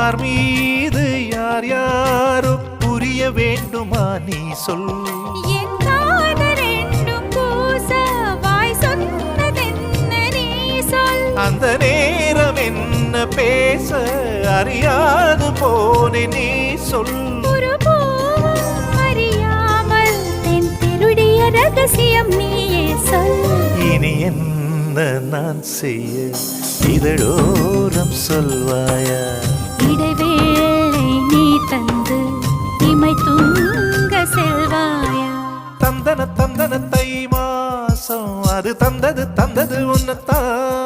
யார் மீது யார் யாரோ புரிய வேண்டுமா நீ சொல். என் காதல் ரெண்டும் பூச வாய் சொன்னதென்ன நீ சொல். அந்த நேரம் என்ன பேச அறியாது போனே நீ சொல். ஒரு பூவும் அறியாமல் தென் திருடிய ரகசியம் நீயே சொல். இனி என்ன நான் செய்ய இதழோரம் சொல்வாயா. இடைவேளை நீ தந்து இமை தூங்க செல்வாயா. தந்தன தந்தன தை மாசம் அது தந்தது உன்னத்தான்.